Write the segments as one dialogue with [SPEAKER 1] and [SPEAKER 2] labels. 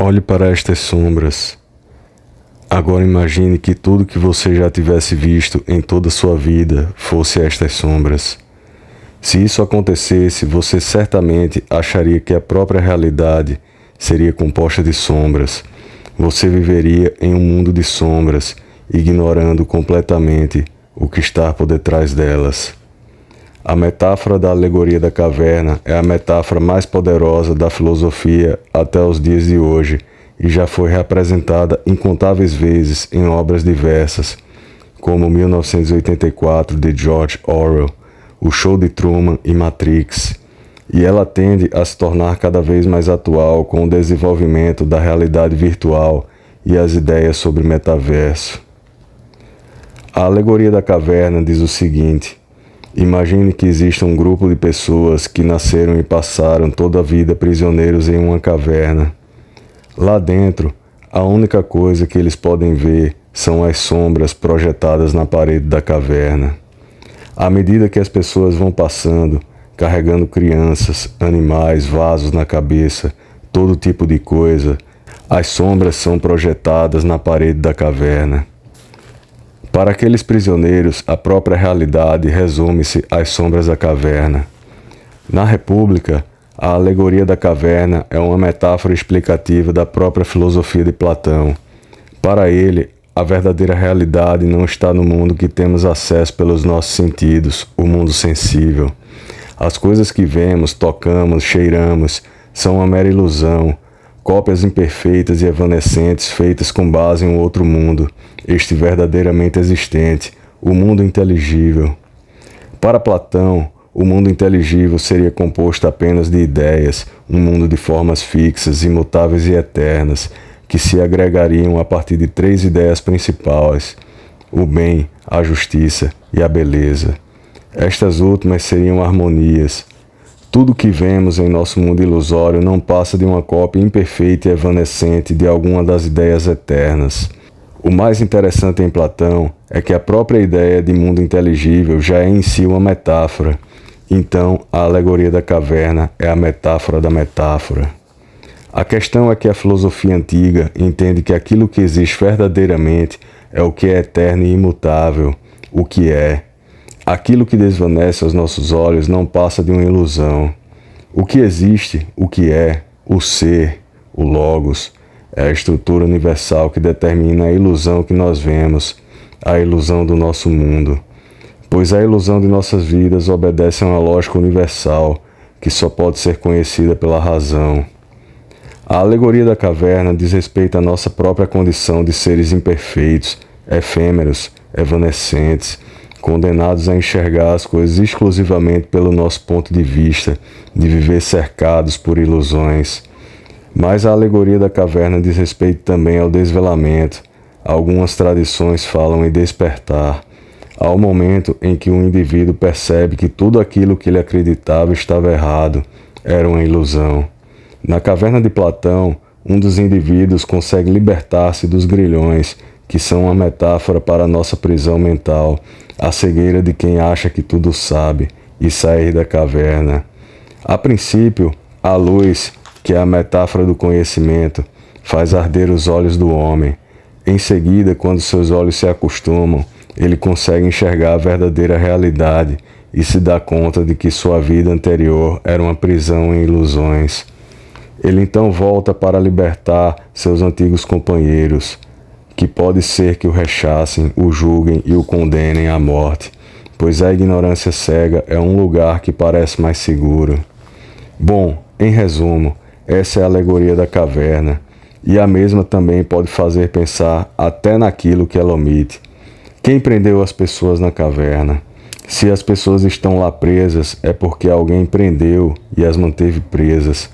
[SPEAKER 1] Olhe para estas sombras. Agora imagine que tudo que você já tivesse visto em toda a sua vida fosse estas sombras. Se isso acontecesse, você certamente acharia que a própria realidade seria composta de sombras. Você viveria em um mundo de sombras, ignorando completamente o que está por detrás delas. A metáfora da alegoria da caverna é a metáfora mais poderosa da filosofia até os dias de hoje e já foi representada incontáveis vezes em obras diversas, como 1984 de George Orwell, O Show de Truman e Matrix, e ela tende a se tornar cada vez mais atual com o desenvolvimento da realidade virtual e as ideias sobre metaverso. A alegoria da caverna diz o seguinte: imagine que existe um grupo de pessoas que nasceram e passaram toda a vida prisioneiros em uma caverna. Lá dentro, a única coisa que eles podem ver são as sombras projetadas na parede da caverna. À medida que as pessoas vão passando, carregando crianças, animais, vasos na cabeça, todo tipo de coisa, as sombras são projetadas na parede da caverna. Para aqueles prisioneiros, a própria realidade resume-se às sombras da caverna. Na República, a alegoria da caverna é uma metáfora explicativa da própria filosofia de Platão. Para ele, a verdadeira realidade não está no mundo que temos acesso pelos nossos sentidos, o mundo sensível. As coisas que vemos, tocamos, cheiramos, são uma mera ilusão, cópias imperfeitas e evanescentes feitas com base em um outro mundo, este verdadeiramente existente, o mundo inteligível. Para Platão, o mundo inteligível seria composto apenas de ideias, um mundo de formas fixas, imutáveis e eternas, que se agregariam a partir de 3 ideias principais: o bem, a justiça e a beleza. Estas últimas seriam harmonias. Tudo que vemos em nosso mundo ilusório não passa de uma cópia imperfeita e evanescente de alguma das ideias eternas. O mais interessante em Platão é que a própria ideia de mundo inteligível já é em si uma metáfora. Então, a alegoria da caverna é a metáfora da metáfora. A questão é que a filosofia antiga entende que aquilo que existe verdadeiramente é o que é eterno e imutável, o que é. Aquilo que desvanece aos nossos olhos não passa de uma ilusão. O que existe, o que é, o ser, o logos, é a estrutura universal que determina a ilusão que nós vemos, a ilusão do nosso mundo. Pois a ilusão de nossas vidas obedece a uma lógica universal, que só pode ser conhecida pela razão. A alegoria da caverna diz respeito à nossa própria condição de seres imperfeitos, efêmeros, evanescentes, condenados a enxergar as coisas exclusivamente pelo nosso ponto de vista, de viver cercados por ilusões. Mas a alegoria da caverna diz respeito também ao desvelamento. Algumas tradições falam em despertar, ao momento em que um indivíduo percebe que tudo aquilo que ele acreditava estava errado, era uma ilusão. Na caverna de Platão, um dos indivíduos consegue libertar-se dos grilhões, que são uma metáfora para a nossa prisão mental, a cegueira de quem acha que tudo sabe, e sair da caverna. A princípio, a luz, que é a metáfora do conhecimento, faz arder os olhos do homem. Em seguida, quando seus olhos se acostumam, ele consegue enxergar a verdadeira realidade e se dá conta de que sua vida anterior era uma prisão em ilusões. Ele então volta para libertar seus antigos companheiros, que pode ser que o rechacem, o julguem e o condenem à morte, pois a ignorância cega é um lugar que parece mais seguro. Bom, em resumo, essa é a alegoria da caverna, e a mesma também pode fazer pensar até naquilo que ela omite. Quem prendeu as pessoas na caverna? Se as pessoas estão lá presas, é porque alguém prendeu e as manteve presas.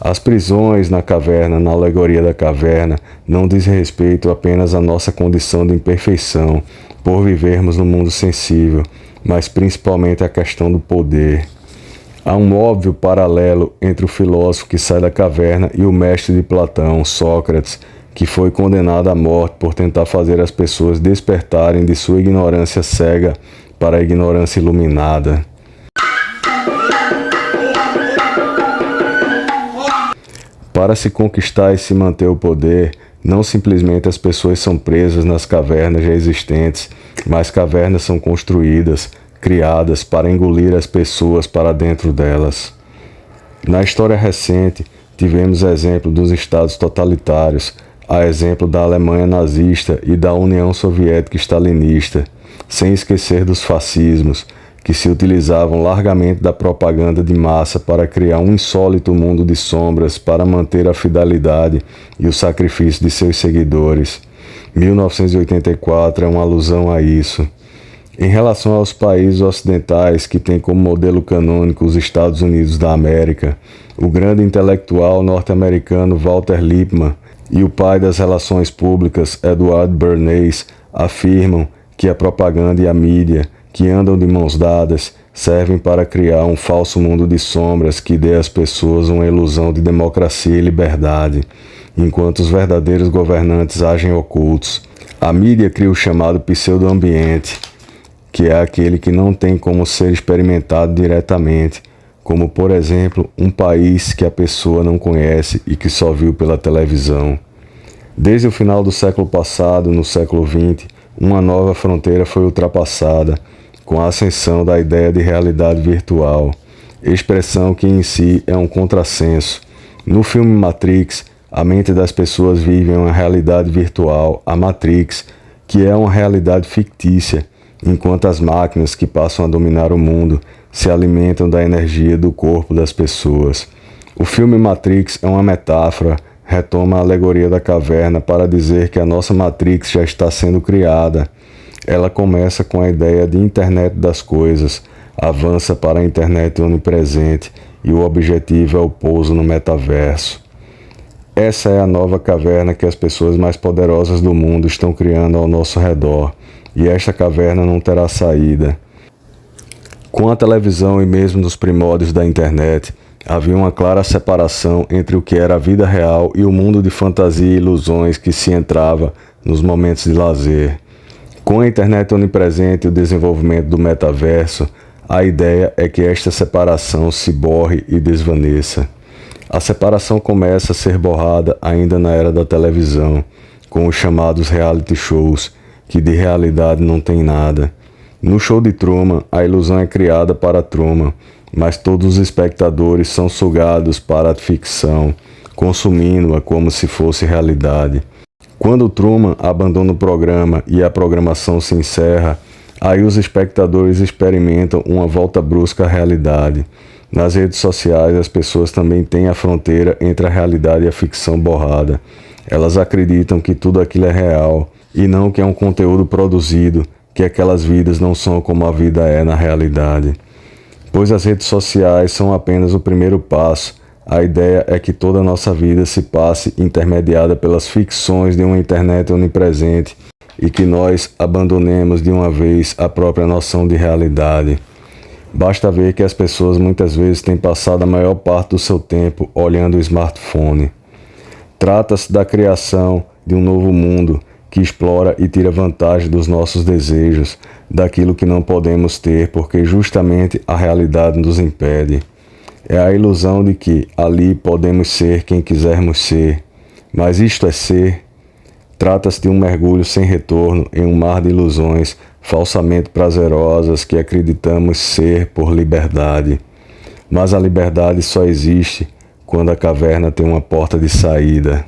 [SPEAKER 1] As prisões na caverna, na alegoria da caverna, não diz respeito apenas à nossa condição de imperfeição, por vivermos no mundo sensível, mas principalmente à questão do poder. Há um óbvio paralelo entre o filósofo que sai da caverna e o mestre de Platão, Sócrates, que foi condenado à morte por tentar fazer as pessoas despertarem de sua ignorância cega para a ignorância iluminada. Para se conquistar e se manter o poder, não simplesmente as pessoas são presas nas cavernas já existentes, mas cavernas são construídas, criadas para engolir as pessoas para dentro delas. Na história recente, tivemos exemplo dos estados totalitários, a exemplo da Alemanha nazista e da União Soviética stalinista, sem esquecer dos fascismos, que se utilizavam largamente da propaganda de massa para criar um insólito mundo de sombras para manter a fidelidade e o sacrifício de seus seguidores. 1984 é uma alusão a isso. Em relação aos países ocidentais que têm como modelo canônico os Estados Unidos da América, o grande intelectual norte-americano Walter Lippmann e o pai das relações públicas Edward Bernays afirmam que a propaganda e a mídia, que andam de mãos dadas, servem para criar um falso mundo de sombras que dê às pessoas uma ilusão de democracia e liberdade, enquanto os verdadeiros governantes agem ocultos. A mídia cria o chamado pseudo-ambiente, que é aquele que não tem como ser experimentado diretamente, como, por exemplo, um país que a pessoa não conhece e que só viu pela televisão. Desde o final do século passado, no século XX, uma nova fronteira foi ultrapassada, com a ascensão da ideia de realidade virtual, expressão que em si é um contrassenso. No filme Matrix, a mente das pessoas vive uma realidade virtual, a Matrix, que é uma realidade fictícia, enquanto as máquinas que passam a dominar o mundo se alimentam da energia do corpo das pessoas. O filme Matrix é uma metáfora, retoma a alegoria da caverna para dizer que a nossa Matrix já está sendo criada. Ela começa com a ideia de internet das coisas, avança para a internet onipresente e o objetivo é o pouso no metaverso. Essa é a nova caverna que as pessoas mais poderosas do mundo estão criando ao nosso redor, e esta caverna não terá saída. Com a televisão e mesmo nos primórdios da internet, havia uma clara separação entre o que era a vida real e o mundo de fantasia e ilusões que se entrava nos momentos de lazer. Com a internet onipresente e o desenvolvimento do metaverso, a ideia é que esta separação se borre e desvaneça. A separação começa a ser borrada ainda na era da televisão, com os chamados reality shows, que de realidade não tem nada. No show de Truman, a ilusão é criada para Truman, mas todos os espectadores são sugados para a ficção, consumindo-a como se fosse realidade. Quando Truman abandona o programa e a programação se encerra, aí os espectadores experimentam uma volta brusca à realidade. Nas redes sociais, as pessoas também têm a fronteira entre a realidade e a ficção borrada. Elas acreditam que tudo aquilo é real, e não que é um conteúdo produzido, que aquelas vidas não são como a vida é na realidade. Pois as redes sociais são apenas o primeiro passo. A ideia é que toda a nossa vida se passe intermediada pelas ficções de uma internet onipresente e que nós abandonemos de uma vez a própria noção de realidade. Basta ver que as pessoas muitas vezes têm passado a maior parte do seu tempo olhando o smartphone. Trata-se da criação de um novo mundo que explora e tira vantagem dos nossos desejos, daquilo que não podemos ter porque justamente a realidade nos impede. É a ilusão de que ali podemos ser quem quisermos ser, mas isto é ser. Trata-se de um mergulho sem retorno em um mar de ilusões falsamente prazerosas que acreditamos ser por liberdade. Mas a liberdade só existe quando a caverna tem uma porta de saída.